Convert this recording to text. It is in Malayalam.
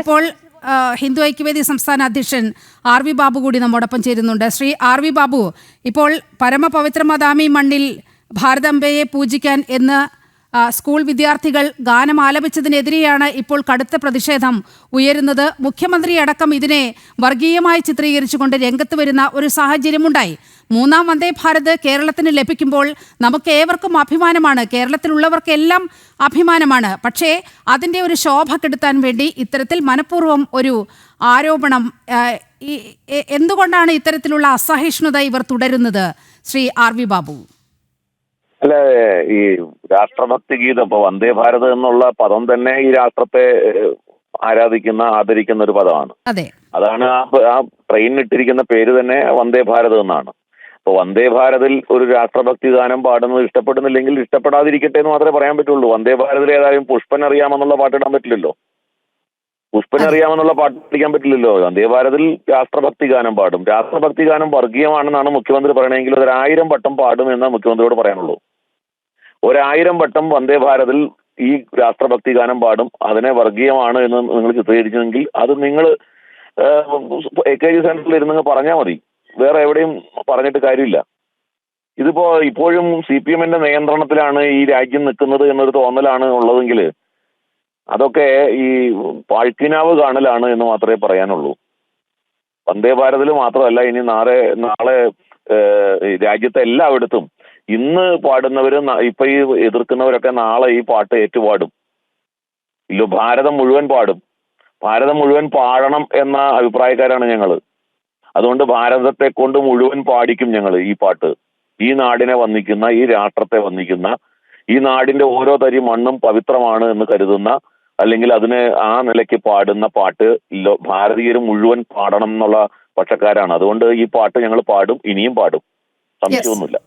ഇപ്പോൾ ഹിന്ദു ഐക്യവേദി സംസ്ഥാന അധ്യക്ഷൻ ആർ വി ബാബു കൂടി നമ്മോടൊപ്പം ചേരുന്നുണ്ട്. ശ്രീ ആർ വി ബാബു, ഇപ്പോൾ പരമപവിത്രമദാമി മണ്ണിൽ ഭാരതാംബയെ പൂജിക്കാൻ എന്ന് സ്കൂൾ വിദ്യാർത്ഥികൾ ഗാനം ആലപിച്ചതിനെതിരെയാണ് ഇപ്പോൾ കടുത്ത പ്രതിഷേധം ഉയരുന്നത്. മുഖ്യമന്ത്രി അടക്കം ഇതിനെ വർഗീയമായി ചിത്രീകരിച്ചുകൊണ്ട് രംഗത്ത് വരുന്ന ഒരു സാഹചര്യമുണ്ടായി. മൂന്നാം വന്ദേ ഭാരത് കേരളത്തിന് ലഭിക്കുമ്പോൾ നമുക്ക് ഏവർക്കും അഭിമാനമാണ്, കേരളത്തിലുള്ളവർക്കെല്ലാം അഭിമാനമാണ്. പക്ഷേ അതിൻ്റെ ഒരു ശോഭ കെടുത്താൻ വേണ്ടി ഇത്തരത്തിൽ മനഃപൂർവ്വം ഒരു ആരോപണം, എന്തുകൊണ്ടാണ് ഇത്തരത്തിലുള്ള അസഹിഷ്ണുത ഇവർ തുടരുന്നത്? Shri R V Babu. അല്ല, ഈ രാഷ്ട്രഭക്തി ഗീതം, ഇപ്പൊ വന്ദേ ഭാരത് എന്നുള്ള പദം തന്നെ ഈ രാഷ്ട്രത്തെ ആദരിക്കുന്ന ഒരു പദമാണ്. അതാണ് ആ ട്രെയിനിലിട്ടിരിക്കുന്ന പേര് തന്നെ വന്ദേ ഭാരത് എന്നാണ്. അപ്പൊ വന്ദേ ഭാരതിൽ ഒരു രാഷ്ട്രഭക്തി ഗാനം പാടുന്നത് ഇഷ്ടപ്പെടുന്നില്ലെങ്കിൽ ഇഷ്ടപ്പെടാതിരിക്കട്ടെ എന്ന് മാത്രമേ പറയാൻ പറ്റുള്ളൂ. വന്ദേ ഭാരതിൽ ഏതായാലും പുഷ്പൻ അറിയാമെന്നുള്ള പാട്ടിടാൻ പറ്റില്ലല്ലോ, പുഷ്പൻ അറിയാമെന്നുള്ള പാട്ട് പഠിക്കാൻ പറ്റില്ലല്ലോ. വന്ദേ ഭാരതിൽ രാഷ്ട്രഭക്തി ഗാനം പാടും. രാഷ്ട്രഭക്തി ഗാനം വർഗീയമാണെന്നാണ് മുഖ്യമന്ത്രി പറയണമെങ്കിൽ 1000 വട്ടം പാടും എന്ന് മുഖ്യമന്ത്രിയോട് പറയാനുള്ളൂ. 1000 വട്ടം വന്ദേ ഭാരതിൽ ഈ രാഷ്ട്രഭക്തി ഗാനം പാടും. അതിനെ വർഗീയമാണ് എന്ന് നിങ്ങൾ ചിത്രീകരിച്ചെങ്കിൽ അത് നിങ്ങൾ AKG സെന്ററിൽ ഇരുന്ന് പറഞ്ഞാൽ മതി, വേറെ എവിടെയും പറഞ്ഞിട്ട് കാര്യമില്ല. ഇപ്പോഴും CPM-ന്റെ നിയന്ത്രണത്തിലാണ് ഈ രാജ്യം നിൽക്കുന്നത് എന്നൊരു തോന്നലാണ് ഉള്ളതെങ്കിൽ അതൊക്കെ ഈ പാഴ്ക്കിനാവ് കാണലാണ് എന്ന് മാത്രമേ പറയാനുള്ളൂ. വന്ദേ ഭാരതിൽ മാത്രമല്ല, ഇനി നാളെ രാജ്യത്തെ എല്ലായിടത്തും ഇന്ന് പാടുന്നവര് ഇപ്പൊ ഈ എതിർക്കുന്നവരൊക്കെ നാളെ ഈ പാട്ട് ഏറ്റുപാടും. ഭാരതം മുഴുവൻ പാടും. ഭാരതം മുഴുവൻ പാടണം എന്ന അഭിപ്രായക്കാരാണ് ഞങ്ങള്. അതുകൊണ്ട് ഭാരതത്തെ കൊണ്ട് മുഴുവൻ പാടിക്കും ഞങ്ങൾ ഈ പാട്ട്. ഈ നാടിനെ വന്ദിക്കുന്ന, ഈ രാഷ്ട്രത്തെ വന്ദിക്കുന്ന, ഈ നാടിന്റെ ഓരോ തരി മണ്ണും പവിത്രമാണ് എന്ന് കരുതുന്ന, അല്ലെങ്കിൽ അതിന് ആ നിലയ്ക്ക് പാടുന്ന പാട്ട് ഭാരതീയർ മുഴുവൻ പാടണം എന്നുള്ള പക്ഷക്കാരാണ്. അതുകൊണ്ട് ഈ പാട്ട് ഞങ്ങൾ പാടും, ഇനിയും പാടും, സംശയമൊന്നുമില്ല.